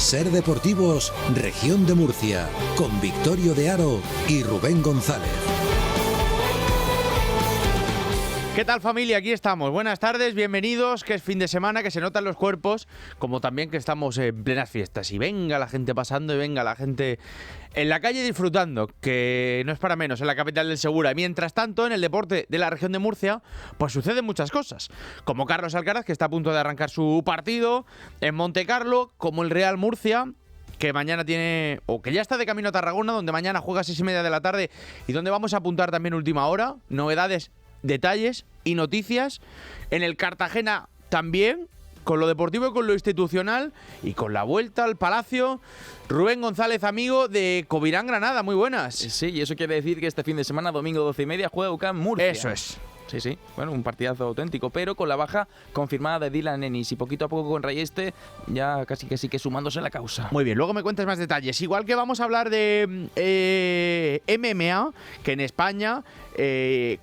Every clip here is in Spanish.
Ser Deportivos, Región de Murcia, con Victorio de Aro y Rubén González. ¿Qué tal, familia? Aquí estamos. Buenas tardes, bienvenidos, que es fin de semana, que se notan los cuerpos, como también que estamos en plenas fiestas. Y venga la gente pasando y venga la gente en la calle disfrutando, que no es para menos, en la capital del Segura. Mientras tanto, en el deporte de la región de Murcia, pues suceden muchas cosas. Como Carlos Alcaraz, que está a punto de arrancar su partido en Montecarlo, como el Real Murcia, que mañana tiene, o que ya está de camino a Tarragona, donde mañana juega a 6:30 de la tarde y donde vamos a apuntar también última hora, novedades, detalles y noticias. En el Cartagena también, con lo deportivo y con lo institucional, y con la vuelta al Palacio. Rubén González, amigo de Covirán Granada, muy buenas. Sí, y eso quiere decir que este fin de semana, domingo 12:30, juega UCAM Murcia. Eso es. Sí, bueno, un partidazo auténtico, pero con la baja confirmada de Dylan Ennis y poquito a poco con Rayeste ya casi que sumándose a la causa. Muy bien, luego me cuentes más detalles. Igual que vamos a hablar de MMA, que en España,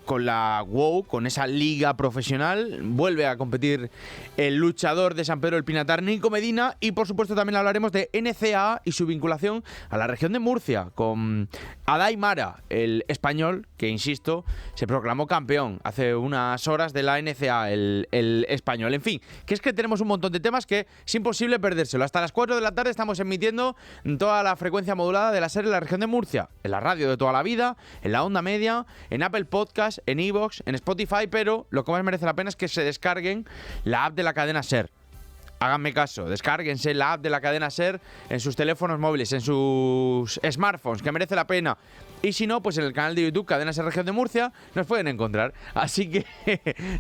con la WOW, con esa liga profesional, vuelve a competir el luchador de San Pedro del Pinatar, Nico Medina, y por supuesto también hablaremos de NCAA y su vinculación a la región de Murcia, con Adai Mara, el español, que insisto, se proclamó campeón hace unas horas de la NCAA, el español. En fin, que es que tenemos un montón de temas que es imposible perdérselo. Hasta las 4 de la tarde estamos emitiendo en toda la frecuencia modulada de la serie de la región de Murcia, en la radio de toda la vida, en la onda media, en Apple Podcast, en iVoox, en Spotify, pero lo que más merece la pena es que se descarguen la app de la cadena SER. Háganme caso, descárguense la app de la cadena SER en sus teléfonos móviles, en sus smartphones, que merece la pena. Y si no, pues en el canal de YouTube Cadena SER Región de Murcia nos pueden encontrar. Así que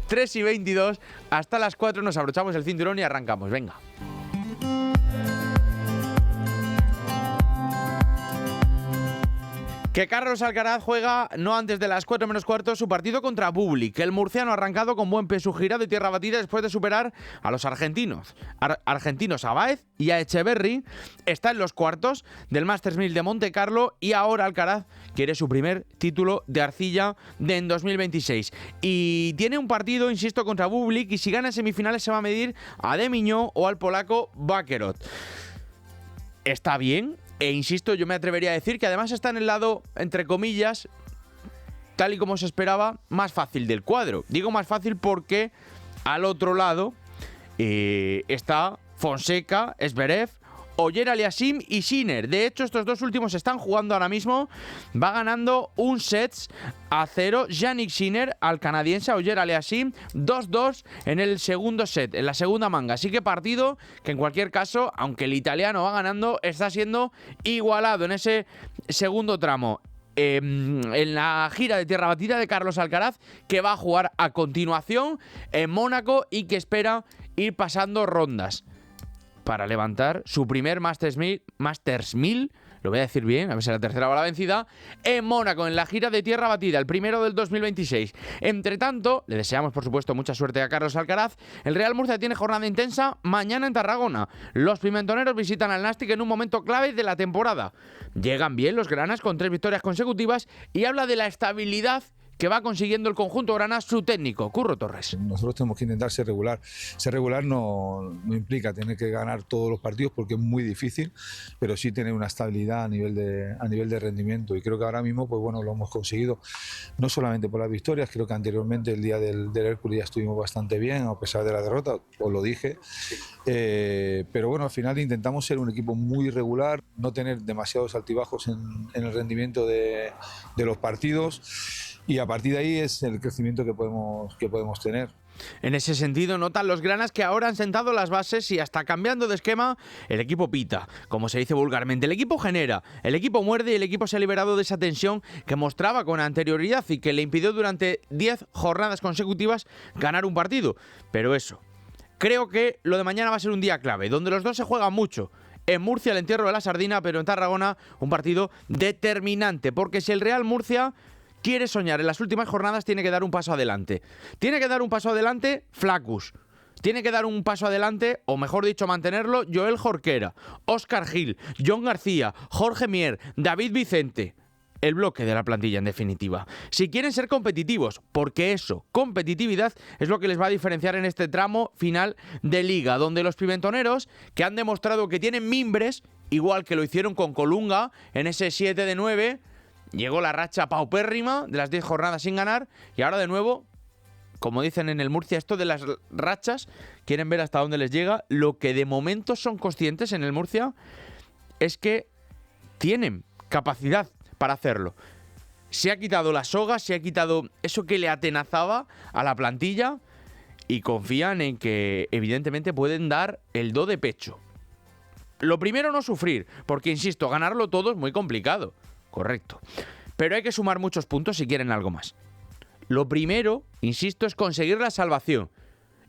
3:22, hasta las 4 nos abrochamos el cinturón y arrancamos. Venga. Que Carlos Alcaraz juega no antes de las 4 menos cuarto su partido contra Bublik. El murciano ha arrancado con buen pie su gira de tierra batida después de superar a los argentinos a Báez y a Echeverry. Está en los cuartos del Masters 1000 de Montecarlo y ahora Alcaraz quiere su primer título de arcilla en 2026. Y tiene un partido, insisto, contra Bublik, y si gana en semifinales se va a medir a De Miñó o al polaco Bakerot. Está bien. E insisto, yo me atrevería a decir que además está en el lado, entre comillas, tal y como se esperaba, más fácil del cuadro. Digo más fácil porque al otro lado está Fonseca, Zverev, Oyer Aliassime y Sinner. De hecho, estos dos últimos están jugando ahora mismo. Va ganando 1-0 Jannik Sinner al canadiense Oyer Aliassime, 2-2 en el segundo set, en la segunda manga. Así que partido que en cualquier caso, aunque el italiano va ganando, está siendo igualado en ese segundo tramo. En la gira de tierra batida de Carlos Alcaraz, que va a jugar a continuación en Mónaco y que espera ir pasando rondas para levantar su primer Masters 1000, lo voy a decir bien, a ver si la tercera va la vencida, en Mónaco, en la gira de tierra batida, el primero del 2026. Entre tanto, le deseamos por supuesto mucha suerte a Carlos Alcaraz. El Real Murcia tiene jornada intensa mañana en Tarragona. Los pimentoneros visitan al Nastic en un momento clave de la temporada. Llegan bien los granas con 3 victorias consecutivas y habla de la estabilidad que va consiguiendo el conjunto grana su técnico, Curro Torres. Nosotros tenemos que intentar ser regular. Ser regular no implica tener que ganar todos los partidos porque es muy difícil, pero sí tener una estabilidad a nivel de rendimiento. Y creo que ahora mismo pues bueno, lo hemos conseguido, no solamente por las victorias, creo que anteriormente el día del Hércules ya estuvimos bastante bien, a pesar de la derrota, os lo dije. Pero bueno, al final intentamos ser un equipo muy regular, no tener demasiados altibajos en el rendimiento de los partidos. Y a partir de ahí es el crecimiento que podemos tener. En ese sentido, notan los granas que ahora han sentado las bases y hasta cambiando de esquema, el equipo pita, como se dice vulgarmente. El equipo genera, el equipo muerde y el equipo se ha liberado de esa tensión que mostraba con anterioridad y que le impidió durante 10 jornadas consecutivas ganar un partido. Pero eso, creo que lo de mañana va a ser un día clave, donde los dos se juegan mucho. En Murcia el entierro de la sardina, pero en Tarragona un partido determinante, porque si el Real Murcia quiere soñar en las últimas jornadas, tiene que dar un paso adelante. Tiene que dar un paso adelante Flaccus. Tiene que dar un paso adelante, o mejor dicho, mantenerlo, Joel Jorquera, Óscar Gil, John García, Jorge Mier, David Vicente. el bloque de la plantilla en definitiva. Si quieren ser competitivos, porque eso, competitividad, es lo que les va a diferenciar en este tramo final de Liga, donde los pimentoneros, que han demostrado que tienen mimbres, igual que lo hicieron con Colunga en ese 7-9, llegó la racha paupérrima de las 10 jornadas sin ganar, y ahora de nuevo, como dicen en el Murcia, esto de las rachas, quieren ver hasta dónde les llega. Lo que de momento son conscientes en el Murcia es que tienen capacidad para hacerlo. Se ha quitado la soga, se ha quitado eso que le atenazaba a la plantilla y confían en que evidentemente pueden dar el do de pecho. Lo primero, no sufrir, porque insisto, ganarlo todo es muy complicado, correcto, pero hay que sumar muchos puntos si quieren algo más. Lo primero, insisto, es conseguir la salvación,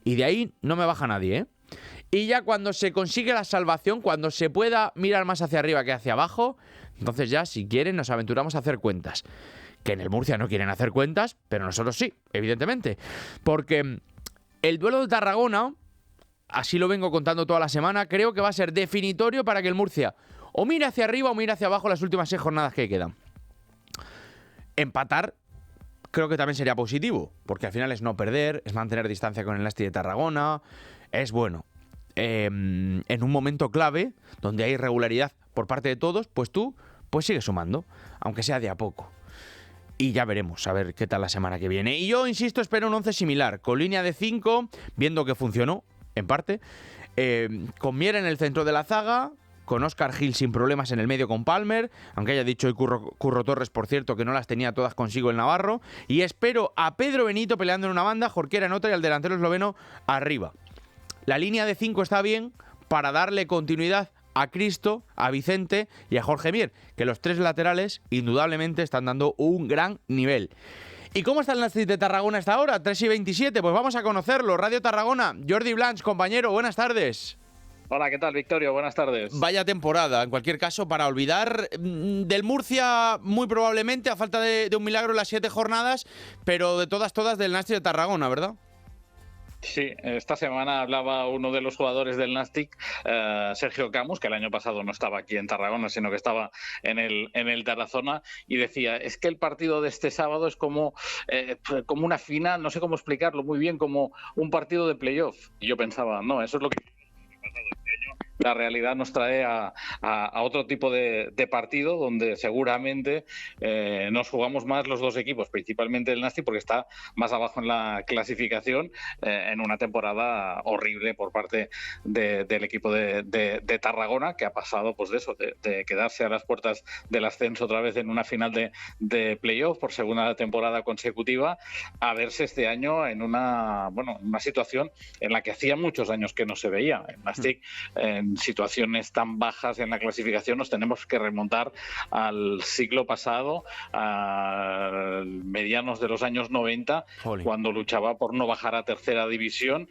y de ahí no me baja nadie, ¿eh? Y ya cuando se consigue la salvación, cuando se pueda mirar más hacia arriba que hacia abajo, entonces ya, si quieren, nos aventuramos a hacer cuentas. Que en el Murcia no quieren hacer cuentas, pero nosotros sí, evidentemente. Porque el duelo de Tarragona, así lo vengo contando toda la semana, creo que va a ser definitorio para que el Murcia o mire hacia arriba o mire hacia abajo las últimas 6 jornadas que quedan. Empatar creo que también sería positivo, porque al final es no perder, es mantener distancia con el Nasti de Tarragona, es bueno. En un momento clave, donde hay irregularidad por parte de todos, pues tú sigue sumando, aunque sea de a poco. Y ya veremos, a ver qué tal la semana que viene. Y yo, insisto, espero un 11 similar, con línea de 5, viendo que funcionó, en parte, con Mier en el centro de la zaga, con Óscar Gil sin problemas en el medio con Palmer, aunque haya dicho hoy Curro Torres, por cierto, que no las tenía todas consigo el navarro, y espero a Pedro Benito peleando en una banda, Jorquera en otra y al delantero esloveno arriba. La línea de 5 está bien para darle continuidad a Cristo, a Vicente y a Jorge Mier, que los 3 laterales indudablemente están dando un gran nivel. ¿Y cómo está el Nasti de Tarragona hasta ahora? 3:27, pues vamos a conocerlo. Radio Tarragona, Jordi Blanch, compañero, buenas tardes. Hola, ¿qué tal, Victorio? Buenas tardes. Vaya temporada, en cualquier caso, para olvidar del Murcia muy probablemente, a falta de un milagro en las 7 jornadas, pero de todas del Nasti de Tarragona, ¿verdad? Sí, esta semana hablaba uno de los jugadores del Nastic, Sergio Camus, que el año pasado no estaba aquí en Tarragona, sino que estaba en el Tarazona, y decía, es que el partido de este sábado es como una final, no sé cómo explicarlo muy bien, como un partido de playoff. Y yo pensaba, no, eso es lo que la realidad nos trae a otro tipo de partido donde seguramente nos jugamos más los dos equipos, principalmente el Nasti, porque está más abajo en la clasificación, en una temporada horrible por parte del equipo de Tarragona, que ha pasado pues de eso, de quedarse a las puertas del ascenso otra vez en una final de playoff por segunda temporada consecutiva, a verse este año en una situación en la que hacía muchos años que no se veía. El Nasti, en situaciones tan bajas en la clasificación, nos tenemos que remontar al siglo pasado, a medianos de los años 90, cuando luchaba por no bajar a tercera división,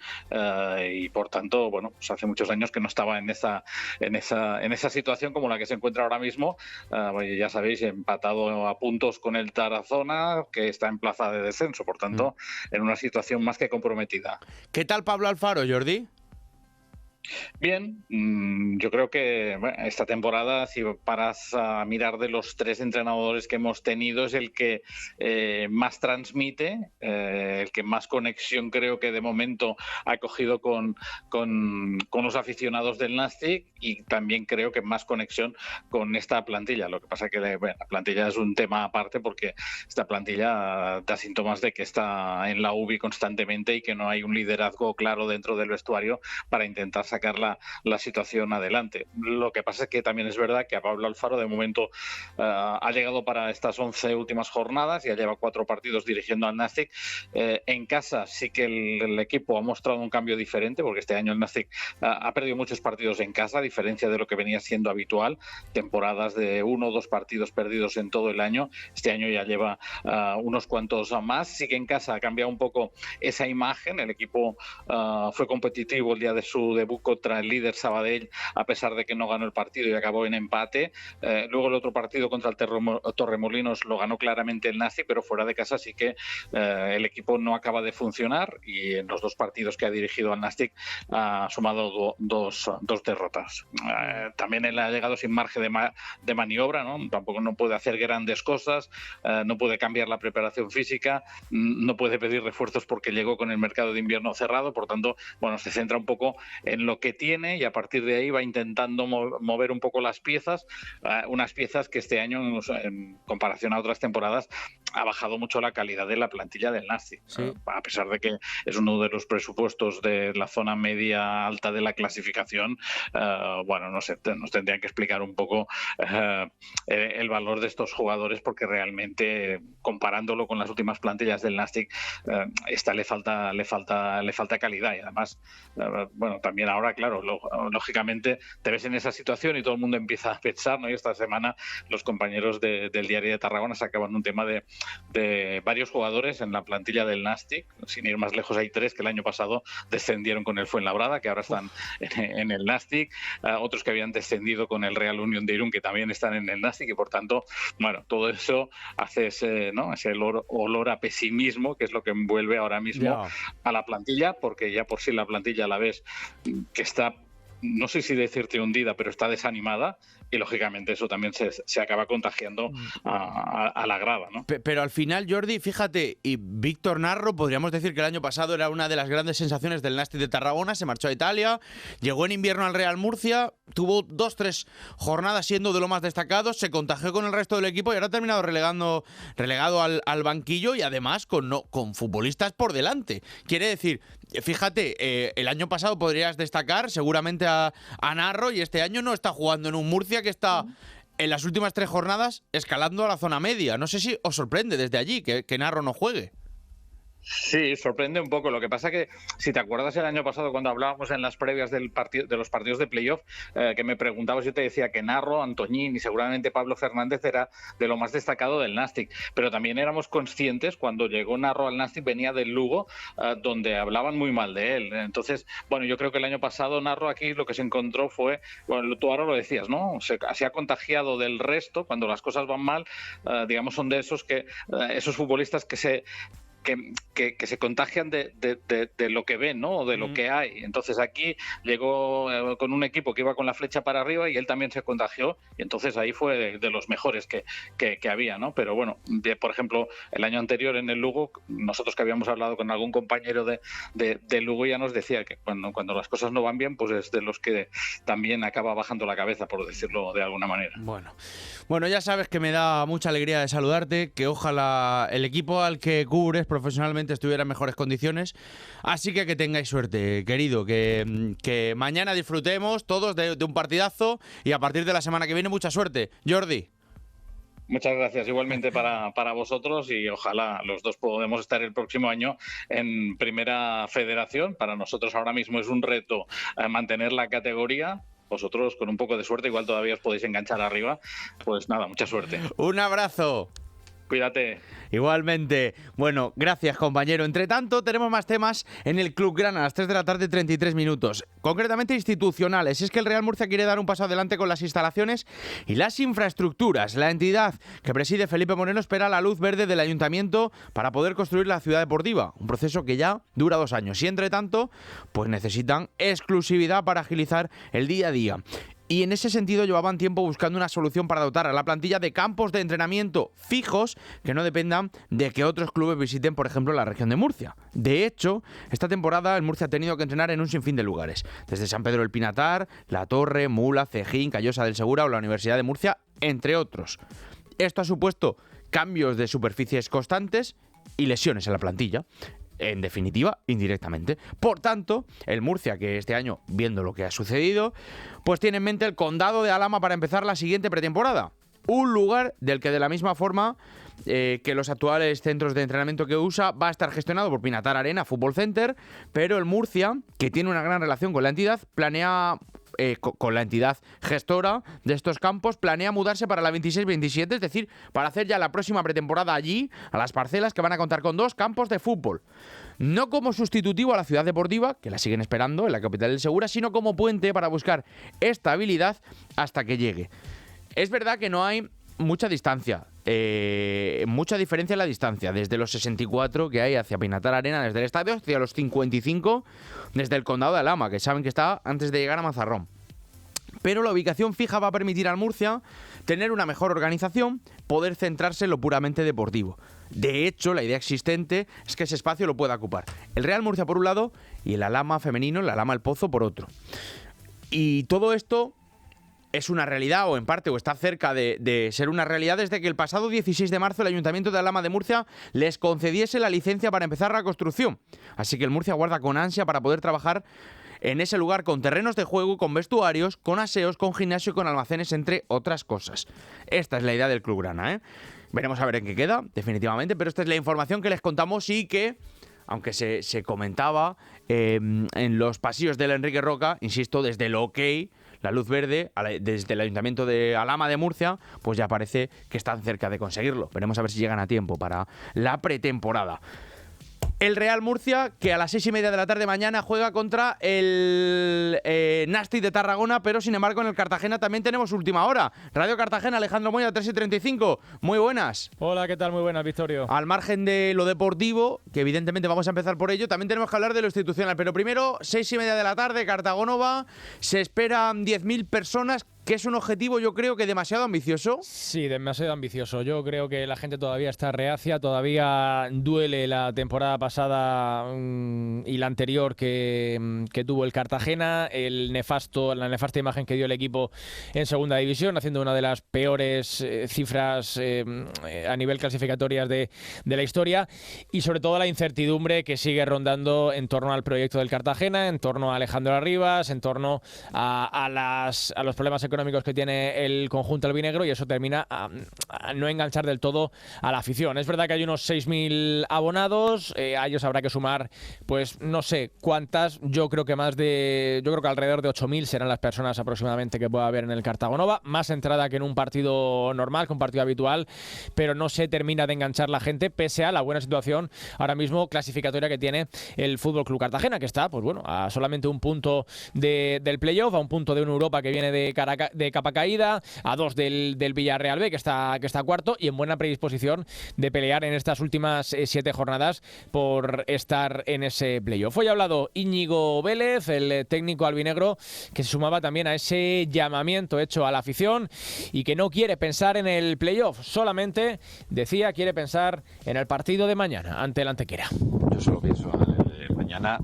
y por tanto, bueno, pues hace muchos años que no estaba en esa situación como la que se encuentra ahora mismo. Ya sabéis, empatado a puntos con el Tarazona, que está en plaza de descenso, por tanto, en una situación más que comprometida. ¿Qué tal Pablo Alfaro, Jordi? Bien, yo creo que esta temporada, si paras a mirar de los 3 entrenadores que hemos tenido, es el que más transmite, el que más conexión creo que de momento ha cogido con los aficionados del Nastic, y también creo que más conexión con esta plantilla. Lo que pasa que la plantilla es un tema aparte, porque esta plantilla da síntomas de que está en la UBI constantemente y que no hay un liderazgo claro dentro del vestuario para intentar sacar la situación adelante. Lo que pasa es que también es verdad que a Pablo Alfaro de momento ha llegado para estas 11 últimas jornadas, ya lleva 4 partidos dirigiendo al Nastic. En casa sí que el equipo ha mostrado un cambio diferente, porque este año el Nastic ha perdido muchos partidos en casa, a diferencia de lo que venía siendo habitual, temporadas de 1 o 2 partidos perdidos en todo el año. Este año ya lleva unos cuantos más. Sí que en casa ha cambiado un poco esa imagen. El equipo fue competitivo el día de su debut contra el líder Sabadell, a pesar de que no ganó el partido y acabó en empate. Luego el otro partido contra el Torremolinos lo ganó claramente el Nastic, pero fuera de casa sí que el equipo no acaba de funcionar, y en los 2 partidos que ha dirigido al Nastic ha sumado dos derrotas. También él ha llegado sin margen de maniobra, ¿no? Tampoco no puede hacer grandes cosas, no puede cambiar la preparación física, no puede pedir refuerzos porque llegó con el mercado de invierno cerrado. Por tanto, bueno, se centra un poco en lo que tiene y a partir de ahí va intentando mover un poco las piezas, unas piezas que este año, en comparación a otras temporadas, ha bajado mucho la calidad de la plantilla del Nastic. Sí. A pesar de que es uno de los presupuestos de la zona media alta de la clasificación, bueno, no sé, nos tendrían que explicar un poco el valor de estos jugadores, porque realmente, comparándolo con las últimas plantillas del Nastic, esta le falta calidad. Y además, bueno, también ahora, claro, lógicamente te ves en esa situación y todo el mundo empieza a pensar, ¿no? Y esta semana los compañeros del Diario de Tarragona sacaban un tema de varios jugadores en la plantilla del Nastic. Sin ir más lejos, hay 3 que el año pasado descendieron con el Fuenlabrada, que ahora están en el Nastic, otros que habían descendido con el Real Unión de Irún, que también están en el Nastic, y por tanto, bueno, todo eso hace ese olor a pesimismo, que es lo que envuelve ahora mismo a la plantilla, porque ya por sí la plantilla la ves que está, no sé si decirte hundida, pero está desanimada, y lógicamente eso también se acaba contagiando a la grada, ¿no? Pero al final, Jordi, fíjate, y Víctor Narro, podríamos decir que el año pasado era una de las grandes sensaciones del Nastic de Tarragona, se marchó a Italia, llegó en invierno al Real Murcia, tuvo 2-3 jornadas siendo de lo más destacado, se contagió con el resto del equipo y ahora ha terminado relegado al banquillo, y además con futbolistas por delante. Quiere decir, fíjate, el año pasado podrías destacar seguramente a Narro, y este año no está jugando en un Murcia que está en las últimas 3 jornadas escalando a la zona media. No sé si os sorprende desde allí que Narro no juegue. Sí, sorprende un poco. Lo que pasa que, si te acuerdas el año pasado cuando hablábamos en las previas de los partidos de playoff, que me preguntabas, yo te decía que Narro, Antoñín y seguramente Pablo Fernández era de lo más destacado del Nastic, pero también éramos conscientes, cuando llegó Narro al Nastic venía del Lugo, donde hablaban muy mal de él. Entonces, bueno, yo creo que el año pasado Narro aquí lo que se encontró fue, bueno, tú ahora lo decías, ¿no? Se ha contagiado del resto. Cuando las cosas van mal, digamos, son de esos futbolistas que se contagian de lo que ven, ¿no? O de lo que hay. Entonces aquí llegó con un equipo que iba con la flecha para arriba y él también se contagió, y entonces ahí fue de los mejores que había, ¿no? Pero bueno, por ejemplo, el año anterior en el Lugo, nosotros que habíamos hablado con algún compañero de Lugo, ya nos decía que cuando las cosas no van bien, pues es de los que también acaba bajando la cabeza, por decirlo de alguna manera. Bueno, ya sabes que me da mucha alegría de saludarte, que ojalá el equipo al que cubres profesionalmente estuviera en mejores condiciones, así que tengáis suerte, querido, que mañana disfrutemos todos de un partidazo, y a partir de la semana que viene mucha suerte. Jordi. Muchas gracias, igualmente para vosotros, y ojalá los dos podamos estar el próximo año en Primera Federación. Para nosotros ahora mismo es un reto mantener la categoría. Vosotros, con un poco de suerte, igual todavía os podéis enganchar arriba. Pues nada, mucha suerte. Un abrazo. Cuídate. Igualmente. Bueno, gracias, compañero. Entre tanto, tenemos más temas en el Club Grana a las 3 de la tarde, 33 minutos. Concretamente institucionales. Es que el Real Murcia quiere dar un paso adelante con las instalaciones y las infraestructuras. La entidad que preside Felipe Moreno espera la luz verde del ayuntamiento para poder construir la ciudad deportiva. Un proceso que ya dura 2 años. Y entre tanto, pues necesitan exclusividad para agilizar el día a día. Y en ese sentido llevaban tiempo buscando una solución para dotar a la plantilla de campos de entrenamiento fijos que no dependan de que otros clubes visiten, por ejemplo, la región de Murcia. De hecho, esta temporada el Murcia ha tenido que entrenar en un sinfín de lugares, desde San Pedro del Pinatar, La Torre, Mula, Cejín, Callosa del Segura o la Universidad de Murcia, entre otros. Esto ha supuesto cambios de superficies constantes y lesiones en la plantilla. En definitiva, indirectamente. Por tanto, el Murcia, que este año, viendo lo que ha sucedido, pues tiene en mente el Condado de Alhama para empezar la siguiente pretemporada. Un lugar del que, de la misma forma que los actuales centros de entrenamiento que usa, va a estar gestionado por Pinatar Arena Fútbol Center, pero el Murcia, que tiene una gran relación con la entidad, planea con la entidad gestora de estos campos, planea mudarse para la 26-27, es decir, para hacer ya la próxima pretemporada allí, a las parcelas que van a contar con 2 campos de fútbol. No como sustitutivo a la ciudad deportiva, que la siguen esperando en la capital del Segura, sino como puente para buscar estabilidad hasta que llegue. Es verdad que no hay mucha distancia, mucha diferencia en la distancia, desde los 64 que hay hacia Pinatar Arena, desde el estadio, hacia los 55 desde el condado de Alhama, que saben que está antes de llegar a Mazarrón. Pero la ubicación fija va a permitir al Murcia tener una mejor organización, poder centrarse en lo puramente deportivo. De hecho, la idea existente es que ese espacio lo pueda ocupar el Real Murcia por un lado y el Alhama femenino, el Alhama El Pozo, por otro. Y todo esto es una realidad, o en parte, o está cerca de ser una realidad, desde que el pasado 16 de marzo el Ayuntamiento de Alhama de Murcia les concediese la licencia para empezar la construcción. Así que el Murcia aguarda con ansia para poder trabajar en ese lugar con terrenos de juego, con vestuarios, con aseos, con gimnasio y con almacenes, entre otras cosas. Esta es la idea del Clubgrana, ¿eh? Veremos a ver en qué queda, definitivamente, pero esta es la información que les contamos y que, aunque se comentaba en los pasillos del Enrique Roca, insisto, desde el OK, la luz verde, desde el Ayuntamiento de Alhama de Murcia, pues ya parece que están cerca de conseguirlo. Veremos a ver si llegan a tiempo para la pretemporada. El Real Murcia, que a las 6:30 de la tarde mañana juega contra el Nastic de Tarragona, pero sin embargo en el Cartagena también tenemos última hora. Radio Cartagena, Alejandro Moya, 3:35. Muy buenas. Hola, ¿qué tal? Muy buenas, Victorio. Al margen de lo deportivo, que evidentemente vamos a empezar por ello, también tenemos que hablar de lo institucional. Pero primero, 6:30 de la tarde, Cartagonova, se esperan 10.000 personas, que es un objetivo, yo creo que demasiado ambicioso. Sí, demasiado ambicioso. Yo creo que la gente todavía está reacia, todavía duele la temporada pasada y la anterior que tuvo el Cartagena, la nefasta imagen que dio el equipo en segunda división, haciendo una de las peores cifras a nivel clasificatorias de la historia, y sobre todo la incertidumbre que sigue rondando en torno al proyecto del Cartagena, en torno a Alejandro Arribas, en torno a los problemas económicos que tiene el conjunto albinegro, y eso termina a no enganchar del todo a la afición. Es verdad que hay unos 6.000 abonados, a ellos habrá que sumar, pues no sé cuántas, yo creo que alrededor de 8.000 serán las personas aproximadamente que pueda haber en el Cartagonova, más entrada que en un partido normal, que un partido habitual, pero no se termina de enganchar la gente, pese a la buena situación ahora mismo clasificatoria que tiene el Fútbol Club Cartagena, que está, pues bueno, a solamente un punto del playoff, a un punto de una Europa que viene de capa caída, a 2 del Villarreal B, que está cuarto, y en buena predisposición de pelear en estas últimas 7 jornadas por estar en ese playoff. Hoy ha hablado Íñigo Vélez, el técnico albinegro, que se sumaba también a ese llamamiento hecho a la afición y que no quiere pensar en el playoff, solamente, decía, quiere pensar en el partido de mañana ante el Antequera. Yo solo pienso en el mañana.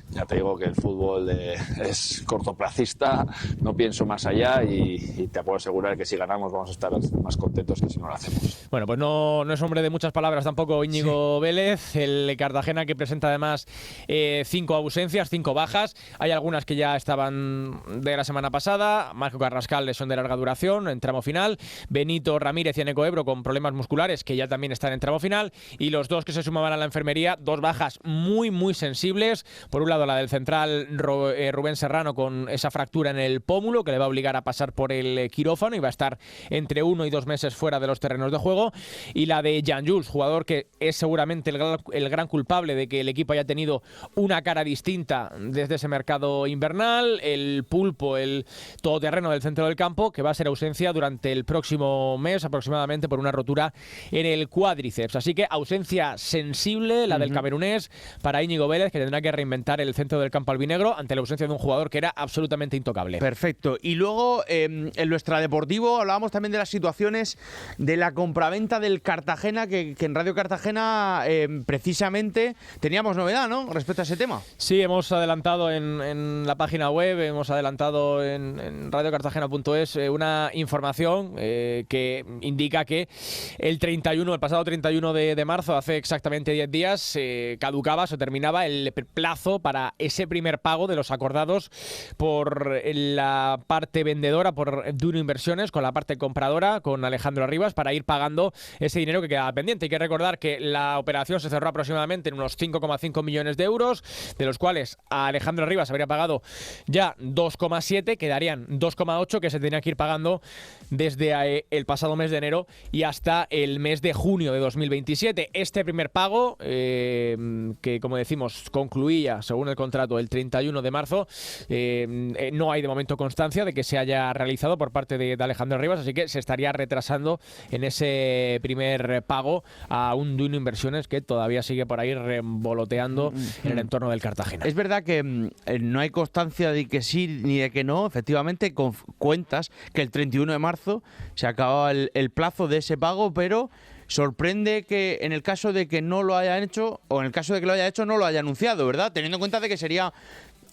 Ya te digo que el fútbol es cortoplacista, no pienso más allá y te puedo asegurar que si ganamos vamos a estar más contentos que si no lo hacemos. Bueno, pues no es hombre de muchas palabras tampoco Íñigo Vélez, el Cartagena, que presenta además 5 ausencias, 5 bajas. Hay algunas que ya estaban de la semana pasada. Marco Carrascal, lesión de larga duración en tramo final. Benito Ramírez y Eneco Ebro con problemas musculares, que ya también están en tramo final. Y los 2 que se sumaban a la enfermería, 2 bajas muy, muy sensibles. Por un lado, la del central Rubén Serrano, con esa fractura en el pómulo que le va a obligar a pasar por el quirófano y va a estar entre 1 y 2 meses fuera de los terrenos de juego, y la de Jan Jules, jugador que es seguramente el gran culpable de que el equipo haya tenido una cara distinta desde ese mercado invernal, el pulpo, el todoterreno del centro del campo, que va a ser ausencia durante el próximo mes aproximadamente por una rotura en el cuádriceps. Así que ausencia sensible la del camerunés para Íñigo Vélez, que tendrá que reinventar el centro del campo albinegro ante la ausencia de un jugador que era absolutamente intocable. Perfecto. Y luego, en lo extradeportivo, hablábamos también de las situaciones de la compraventa del Cartagena, que en Radio Cartagena precisamente teníamos novedad, ¿no?, respecto a ese tema. Sí, hemos adelantado en la página web, hemos adelantado en radiocartagena.es una información que indica que el pasado 31 de marzo, hace exactamente 10 días, caducaba, se terminaba el plazo para para ese primer pago de los acordados por la parte vendedora, por Duro Inversiones, con la parte compradora, con Alejandro Arribas, para ir pagando ese dinero que quedaba pendiente. Hay que recordar que la operación se cerró aproximadamente en unos 5,5 millones de euros, de los cuales a Alejandro Arribas habría pagado ya 2,7, quedarían 2,8 que se tenían que ir pagando desde el pasado mes de enero y hasta el mes de junio de 2027. Este primer pago, que como decimos concluía según el contrato el 31 de marzo, no hay de momento constancia de que se haya realizado por parte de Alejandro Arribas, así que se estaría retrasando en ese primer pago a un Duro Inversiones que todavía sigue por ahí revoloteando en el entorno del Cartagena. Es verdad que no hay constancia de que sí ni de que no. Efectivamente, cuentas que el 31 de marzo se acababa el plazo de ese pago, pero sorprende que en el caso de que no lo hayan hecho, o en el caso de que lo haya hecho, no lo haya anunciado, ¿verdad? Teniendo en cuenta de que sería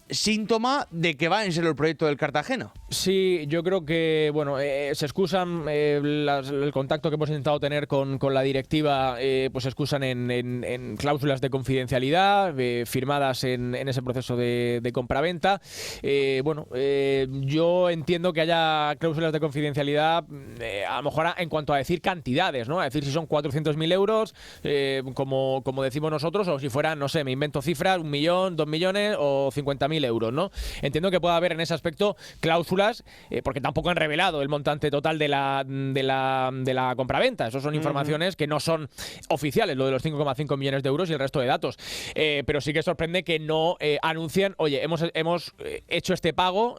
síntoma de que va en serio el proyecto del Cartagena. Sí, yo creo que, bueno, se excusan el contacto que hemos intentado tener con la directiva, pues se excusan en cláusulas de confidencialidad firmadas en ese proceso de compraventa. Yo entiendo que haya cláusulas de confidencialidad, a lo mejor en cuanto a decir cantidades, ¿no? A decir si son 400.000 euros, como decimos nosotros, o si fueran, no sé, me invento cifras, 1 millón, 2 millones o 50.000 euros, ¿no? Entiendo que pueda haber en ese aspecto cláusulas, porque tampoco han revelado el montante total de la compraventa. Eso son informaciones que no son oficiales, lo de los 5,5 millones de euros y el resto de datos. Pero sí que sorprende que no anuncian, oye, hemos hecho este pago,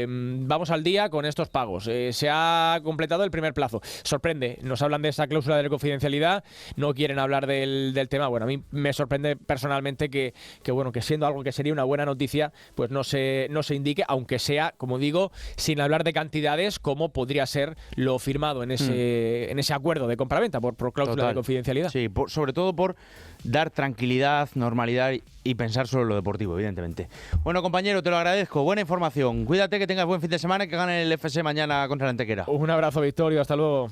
vamos al día con estos pagos. Se ha completado el primer plazo. Sorprende, nos hablan de esa cláusula de confidencialidad, no quieren hablar del tema. Bueno, a mí me sorprende personalmente que siendo algo que sería una buena noticia, pues no se indique, aunque sea, como digo, sin hablar de cantidades, como podría ser lo firmado en ese acuerdo de compraventa por cláusula de confidencialidad. Sí, sobre todo por dar tranquilidad, normalidad y pensar solo en lo deportivo, evidentemente. Bueno, compañero, te lo agradezco. Buena información. Cuídate, que tengas buen fin de semana y que gane el FC mañana contra la Antequera. Un abrazo, Victorio. Hasta luego.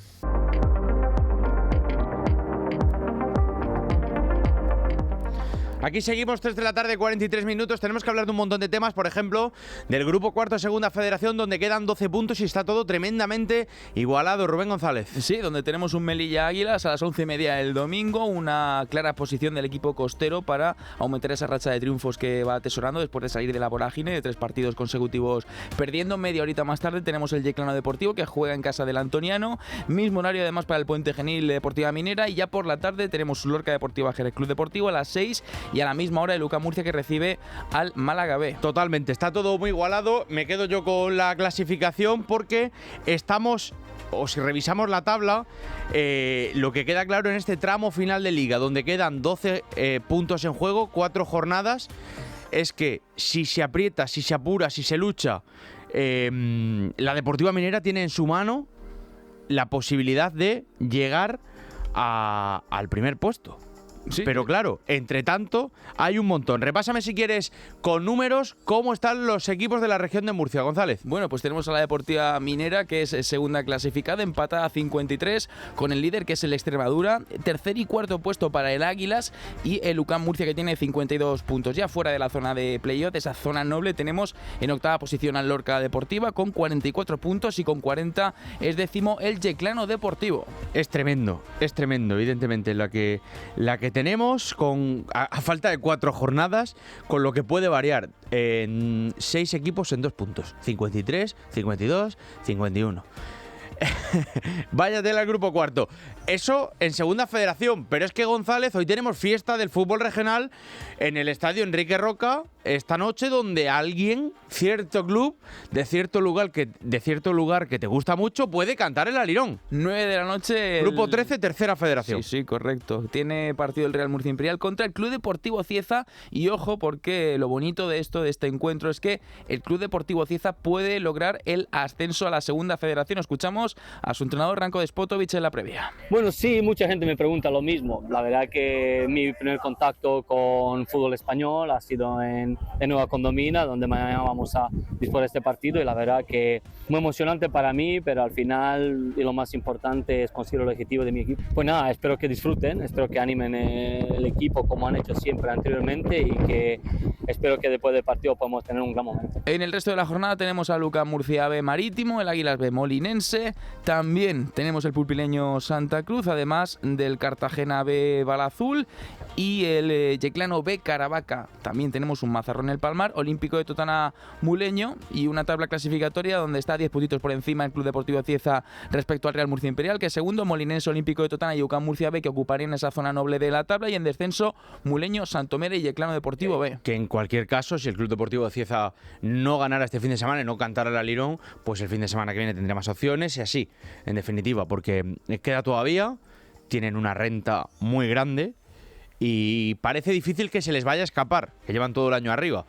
Aquí seguimos, 3 de la tarde, 43 minutos. Tenemos que hablar de un montón de temas, por ejemplo, del grupo cuarto de Segunda Federación, donde quedan 12 puntos y está todo tremendamente igualado. Rubén González. Sí, donde tenemos un Melilla Águilas a las 11:30 el domingo, una clara posición del equipo costero para aumentar esa racha de triunfos que va atesorando después de salir de la vorágine de 3 partidos consecutivos perdiendo. Media horita más tarde tenemos el Yeclano Deportivo, que juega en casa del Antoniano, mismo horario además para el Puente Genil Deportiva Minera, y ya por la tarde tenemos Lorca Deportiva Jerez Club Deportivo a las 6 y a la misma hora el UCAM Murcia, que recibe al Málaga B. Totalmente, está todo muy igualado. Me quedo yo con la clasificación porque estamos, o si revisamos la tabla, lo que queda claro en este tramo final de liga, donde quedan 12 puntos en juego, 4 jornadas, es que si se aprieta, si se apura, si se lucha, la Deportiva Minera tiene en su mano la posibilidad de llegar al primer puesto. Sí. Pero claro, entre tanto hay un montón. Repásame, si quieres, con números, cómo están los equipos de la región de Murcia, González. Bueno, pues tenemos a la Deportiva Minera, que es segunda clasificada, empatada a 53 con el líder, que es el Extremadura. Tercer y cuarto puesto para el Águilas y el UCAM Murcia, que tiene 52 puntos. Ya fuera de la zona de playoff, esa zona noble, tenemos en octava posición al Lorca Deportiva con 44 puntos y con 40 es décimo el Yeclano Deportivo. Es tremendo, evidentemente, la que tenemos, a falta de 4 jornadas, con lo que puede variar en 6 equipos en 2 puntos. 53, 52, 51. Vaya tela el grupo cuarto. Eso en Segunda Federación. Pero es que, González, hoy tenemos fiesta del fútbol regional en el estadio Enrique Roca esta noche, donde alguien, cierto club de cierto lugar que te gusta mucho, puede cantar el alirón. 9 de la noche. Grupo 13, Tercera Federación. Sí, correcto. Tiene partido el Real Murcia Imperial contra el Club Deportivo Cieza. Y ojo, porque lo bonito de este encuentro es que el Club Deportivo Cieza puede lograr el ascenso a la Segunda Federación. Escuchamos a su entrenador Ranko Despotovic en la previa. Bueno, sí, mucha gente me pregunta lo mismo. La verdad que mi primer contacto con fútbol español ha sido en Nueva Condomina, donde mañana vamos a disputar este partido, y la verdad que muy emocionante para mí, pero al final, y lo más importante, es conseguir el objetivo de mi equipo. Pues nada, espero que disfruten, espero que animen el equipo como han hecho siempre anteriormente, y que espero que después del partido podamos tener un gran momento. En el resto de la jornada tenemos al UCAM Murcia B Marítimo, el Águilas B Molinense, también tenemos el Pulpileño Santa Cruz, además del Cartagena B Balazul y el Yeclano B Caravaca. También tenemos un Mazarrón El Palmar, Olímpico de Totana Muleño y una tabla clasificatoria donde está 10 puntitos por encima el Club Deportivo Cieza respecto al Real Murcia Imperial, que es segundo, Molinense, Olímpico de Totana y UCAM Murcia B, que ocuparían esa zona noble de la tabla, y en descenso Muleño, Santomera y Yeclano Deportivo B. Que en cualquier caso, si el Club Deportivo de Cieza no ganara este fin de semana y no cantara el Alirón, pues el fin de semana que viene tendría más opciones y así, en definitiva, porque queda todavía, tienen una renta muy grande y parece difícil que se les vaya a escapar, que llevan todo el año arriba.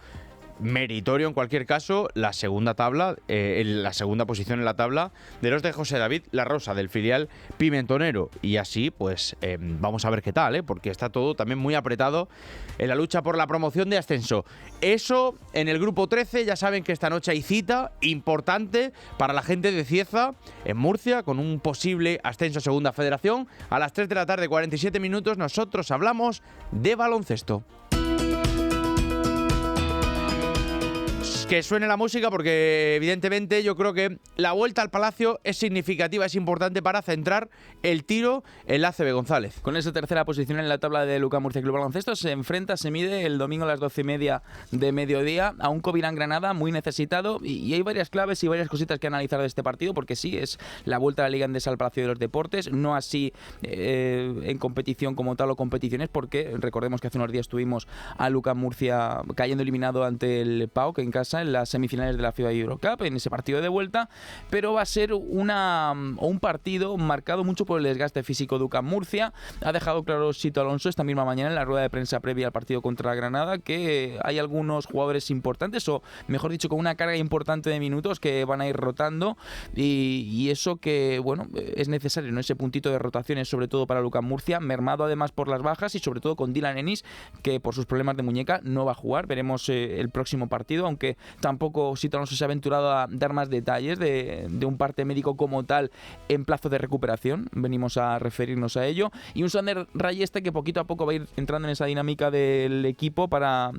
Meritorio en cualquier caso la segunda tabla, la segunda posición en la tabla de los de José David La Rosa, del filial pimentonero, y así pues vamos a ver qué tal, porque está todo también muy apretado en la lucha por la promoción de ascenso. Eso en el grupo 13, ya saben que esta noche hay cita importante para la gente de Cieza en Murcia con un posible ascenso a segunda federación. A las 3 de la tarde 47 minutos nosotros hablamos de baloncesto. Que suene la música porque evidentemente yo creo que la vuelta al Palacio es significativa, es importante para centrar el tiro en la ACB, González. Con esa tercera posición en la tabla de UCAM Murcia Club Baloncesto se mide el domingo a las 12:30 de mediodía a un Covirán Granada muy necesitado, y hay varias claves y varias cositas que analizar de este partido, porque sí, es la vuelta a la Liga Endesa al Palacio de los Deportes, no así en competición como tal o competiciones, porque recordemos que hace unos días tuvimos a UCAM Murcia cayendo eliminado ante el PAOK en casa en las semifinales de la FIBA Eurocup, en ese partido de vuelta, pero va a ser un partido marcado mucho por el desgaste físico de UCAM Murcia. Ha dejado claro Sito Alonso esta misma mañana en la rueda de prensa previa al partido contra Granada que hay algunos jugadores importantes, o mejor dicho, con una carga importante de minutos que van a ir rotando, y eso que, bueno, es necesario, ¿no? Ese puntito de rotaciones, sobre todo para UCAM Murcia, mermado además por las bajas y sobre todo con Dylan Ennis, que por sus problemas de muñeca no va a jugar. Veremos el próximo partido, aunque tampoco Sito Alonso se ha aventurado a dar más detalles de un parte médico como tal en plazo de recuperación. Venimos a referirnos a ello. Y un Sander Rayeste que poquito a poco va a ir entrando en esa dinámica del equipo para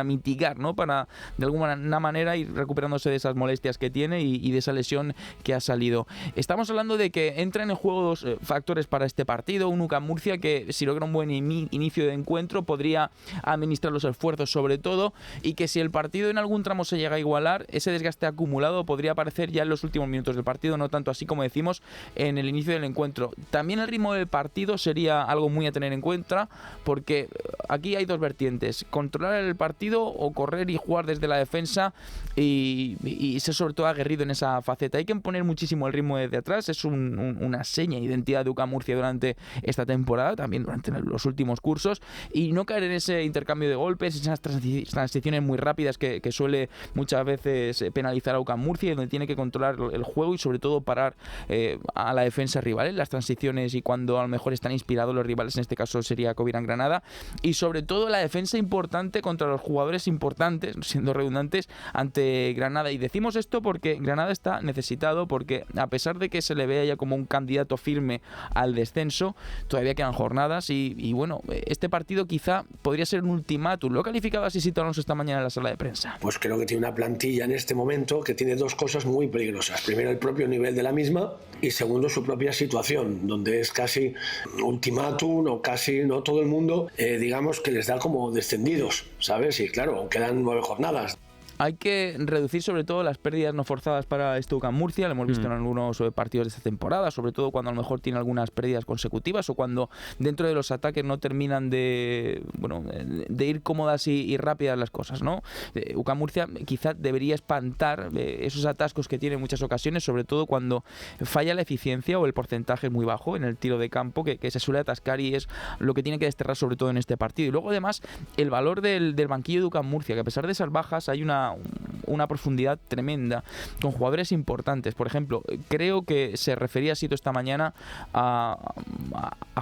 mitigar, ¿no? Para de alguna manera ir recuperándose de esas molestias que tiene y de esa lesión que ha salido. Estamos hablando de que entran en juego dos factores para este partido. Un UCAM Murcia que, si logra un buen inicio de encuentro, podría administrar los esfuerzos sobre todo, y que si el partido en algún tramo se llega a igualar, ese desgaste acumulado podría aparecer ya en los últimos minutos del partido, no tanto así como decimos en el inicio del encuentro. También el ritmo del partido sería algo muy a tener en cuenta, porque aquí hay dos vertientes: controlar el partido o correr y jugar desde la defensa y ser sobre todo aguerrido en esa faceta. Hay que poner muchísimo el ritmo desde atrás, es una seña de identidad de UCAM Murcia durante esta temporada, también durante los últimos cursos, y no caer en ese intercambio de golpes, esas transiciones muy rápidas que suele muchas veces penalizar a UCAM Murcia, donde tiene que controlar el juego y sobre todo parar a la defensa rival en las transiciones y cuando a lo mejor están inspirados los rivales, en este caso sería Covirán Granada, y sobre todo la defensa importante contra los jugadores importantes, siendo redundantes, ante Granada. Y decimos esto porque Granada está necesitado, porque a pesar de que se le vea ya como un candidato firme al descenso, todavía quedan jornadas y bueno, este partido quizá podría ser un ultimátum. Lo ha calificado así Sito Alonso esta mañana en la sala de prensa. Pues creo que tiene una plantilla en este momento que tiene dos cosas muy peligrosas. Primero, el propio nivel de la misma, y segundo, su propia situación, donde es casi ultimátum o casi no todo el mundo, digamos que les da como descendidos, ¿sabes? Y claro, quedan 9 jornadas. Hay que reducir sobre todo las pérdidas no forzadas para este UCAM Murcia. Lo hemos visto en algunos partidos de esta temporada, sobre todo cuando a lo mejor tiene algunas pérdidas consecutivas o cuando dentro de los ataques no terminan de ir cómodas y rápidas las cosas, ¿no? UCAM Murcia quizá debería espantar esos atascos que tiene en muchas ocasiones, sobre todo cuando falla la eficiencia o el porcentaje es muy bajo en el tiro de campo, que se suele atascar, y es lo que tiene que desterrar sobre todo en este partido. Y luego además el valor del banquillo de UCAM Murcia, que a pesar de esas bajas hay una una profundidad tremenda, con jugadores importantes. Por ejemplo, creo que se refería Sito esta mañana a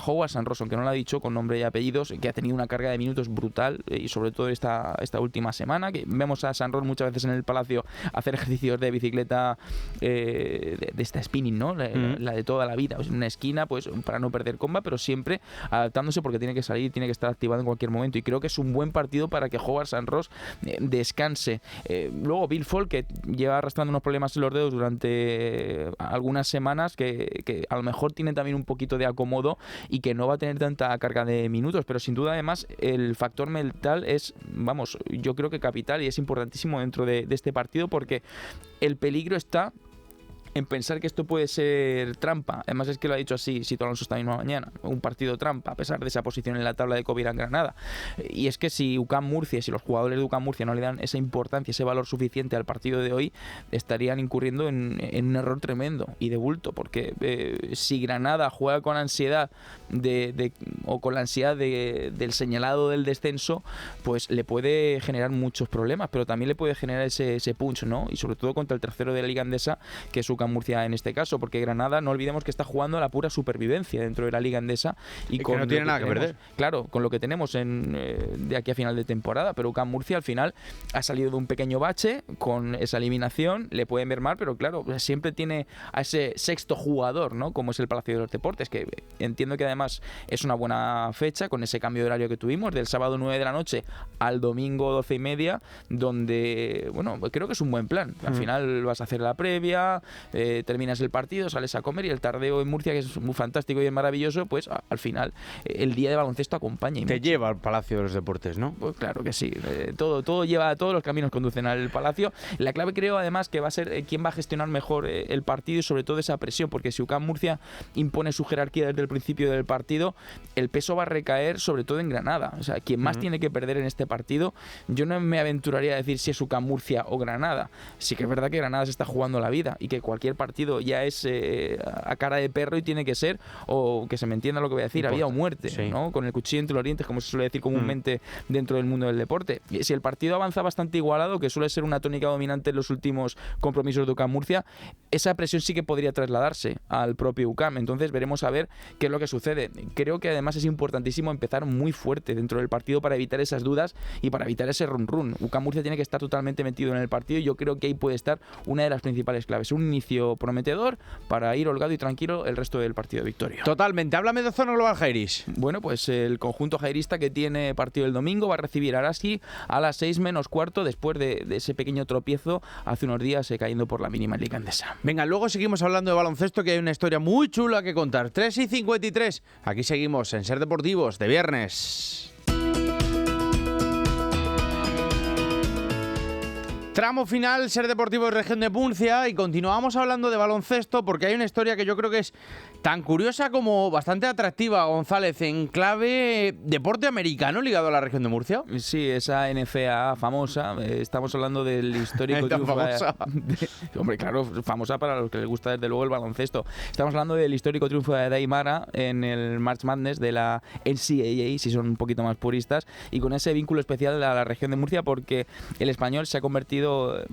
Howard Sanros, aunque no lo ha dicho con nombre y apellidos, que ha tenido una carga de minutos brutal, y sobre todo esta última semana, que vemos a Sanros muchas veces en el Palacio hacer ejercicios de bicicleta de esta spinning, ¿no? La de toda la vida, en una esquina, pues para no perder comba, pero siempre adaptándose, porque tiene que salir, tiene que estar activado en cualquier momento, y creo que es un buen partido para que Howard Sanros descanse. Luego Bill Folk, que lleva arrastrando unos problemas en los dedos durante algunas semanas, que a lo mejor tiene también un poquito de acomodo y que no va a tener tanta carga de minutos, pero sin duda además el factor mental es, vamos, yo creo que capital y es importantísimo dentro de este partido, porque el peligro está en pensar que esto puede ser trampa. Además es que lo ha dicho así Sito Alonso esta misma mañana, un partido trampa, a pesar de esa posición en la tabla de Covirán-Granada. Y es que si UCAM Murcia, si los jugadores de UCAM Murcia no le dan esa importancia, ese valor suficiente al partido de hoy, estarían incurriendo en un error tremendo y de bulto, porque si Granada juega con ansiedad o con la ansiedad del señalado del descenso, pues le puede generar muchos problemas, pero también le puede generar ese punch, ¿no? Y sobre todo contra el tercero de la Liga Endesa, que es UCAM Murcia en este caso, porque Granada, no olvidemos que está jugando a la pura supervivencia dentro de la Liga Endesa y con que no tiene nada que perder. Claro, con lo que tenemos de aquí a final de temporada, pero UCAM Murcia al final ha salido de un pequeño bache con esa eliminación, le pueden ver mal, pero claro, siempre tiene a ese sexto jugador, ¿no? Como es el Palacio de los Deportes, que entiendo que además es una buena fecha con ese cambio de horario que tuvimos del sábado 9 de la noche al domingo 12:30, donde, bueno, creo que es un buen plan. Al final vas a hacer la previa, terminas el partido, sales a comer, y el tardeo en Murcia, que es muy fantástico y es maravilloso, pues al final el día de baloncesto acompaña. Te lleva al Palacio de los Deportes, ¿no? Pues claro que sí. Todos los caminos conducen al Palacio. La clave creo además que va a ser quién va a gestionar mejor el partido y sobre todo esa presión, porque si UCAM Murcia impone su jerarquía desde el principio del partido, el peso va a recaer sobre todo en Granada. O sea, quien más tiene que perder en este partido, yo no me aventuraría a decir si es UCAM Murcia o Granada. Sí que es verdad que Granada se está jugando la vida y que cualquier partido ya es a cara de perro y tiene que ser, o que se me entienda lo que voy a decir, vida o muerte, sí, ¿no? Con el cuchillo entre los dientes, como se suele decir comúnmente dentro del mundo del deporte. Y si el partido avanza bastante igualado, que suele ser una tónica dominante en los últimos compromisos de UCAM Murcia, esa presión sí que podría trasladarse al propio UCAM. Entonces veremos a ver qué es lo que sucede. Creo que además es importantísimo empezar muy fuerte dentro del partido para evitar esas dudas y para evitar ese run-run. UCAM Murcia tiene que estar totalmente metido en el partido y yo creo que ahí puede estar una de las principales claves. Un inicio prometedor para ir holgado y tranquilo el resto del partido de Victoria. Totalmente. Háblame de Zona Global Jairis. Bueno, pues el conjunto jairista, que tiene partido el domingo, va a recibir a Araski a las 6:15 después de ese pequeño tropiezo hace unos días cayendo por la mínima en Liga Endesa. Venga, luego seguimos hablando de baloncesto, que hay una historia muy chula que contar. 3:53. Aquí seguimos en Ser Deportivos de viernes. Tramo final, Ser Deportivos Región de Murcia, y continuamos hablando de baloncesto porque hay una historia que yo creo que es tan curiosa como bastante atractiva, González, en clave deporte americano ligado a la Región de Murcia. Sí, esa NCAA famosa, estamos hablando del histórico triunfo hombre, claro, famosa para los que les gusta desde luego el baloncesto. Estamos hablando del histórico triunfo de Daimara en el March Madness de la NCAA, si son un poquito más puristas, y con ese vínculo especial a la Región de Murcia porque el español se ha convertido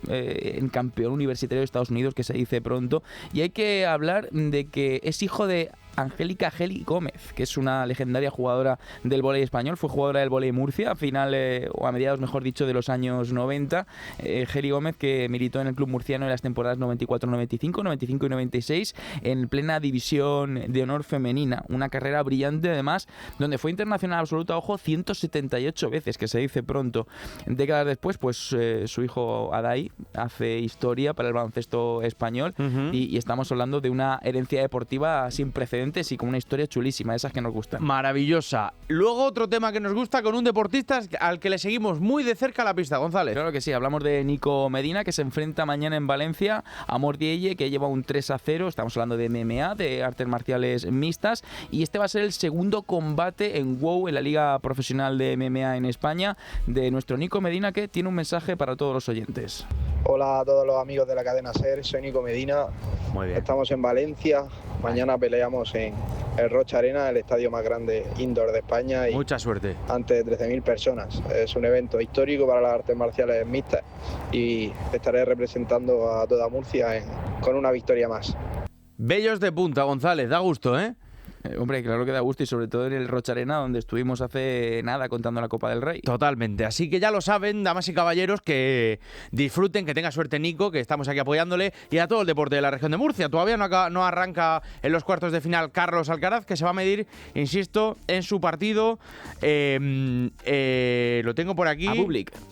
en campeón universitario de Estados Unidos, que se dice pronto, y hay que hablar de que es hijo de Angélica Geli Gómez, que es una legendaria jugadora del vóley español. Fue jugadora del vóley Murcia a final, o a mediados, mejor dicho, de los años 90. Geli Gómez, que militó en el club murciano en las temporadas 94-95, 95 y 96, en plena división de honor femenina. Una carrera brillante, además, donde fue internacional absoluta, ojo, 178 veces, que se dice pronto. Décadas después, pues su hijo Adai hace historia para el baloncesto español, y estamos hablando de una herencia deportiva sin precedentes y con una historia chulísima, esas que nos gustan. Maravillosa. Luego otro tema que nos gusta, con un deportista al que le seguimos muy de cerca la pista, González. Claro que sí, hablamos de Nico Medina, que se enfrenta mañana en Valencia a Mordielle, que lleva un 3-0, estamos hablando de MMA, de artes marciales mixtas, y este va a ser el segundo combate en WOW, en la Liga Profesional de MMA en España, de nuestro Nico Medina, que tiene un mensaje para todos los oyentes. Hola a todos los amigos de la cadena SER, soy Nico Medina. Muy bien. Estamos en Valencia, mañana peleamos en el Rocha Arena, el estadio más grande indoor de España. Y mucha suerte. Ante 13.000 personas. Es un evento histórico para las artes marciales mixtas y estaré representando a toda Murcia con una victoria más. Bellos de punta, González, da gusto, ¿eh? Hombre, claro que da gusto, y sobre todo en el Rocha Arena, donde estuvimos hace nada contando la Copa del Rey. Totalmente, así que ya lo saben, damas y caballeros, que disfruten, que tenga suerte Nico, que estamos aquí apoyándole, y a todo el deporte de la región de Murcia. Todavía no arranca en los cuartos de final Carlos Alcaraz, que se va a medir, insisto, en su partido, lo tengo por aquí.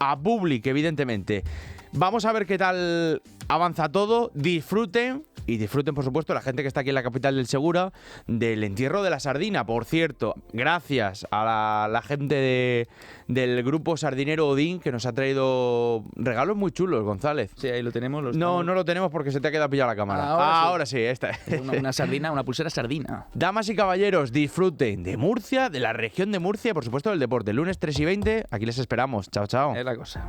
A Bublik, evidentemente. Vamos a ver qué tal avanza todo, disfruten, y disfruten, por supuesto, la gente que está aquí en la capital del Segura, del entierro de la sardina. Por cierto, gracias a la gente del grupo sardinero Odín, que nos ha traído regalos muy chulos, González. Sí, ahí lo tenemos. No lo tenemos porque se te ha quedado pillada la cámara. Ahora sí, esta es. Una sardina, una pulsera sardina. Damas y caballeros, disfruten de Murcia, de la región de Murcia, y por supuesto del deporte. Lunes 3:20, aquí les esperamos. Chao, chao. Es la cosa.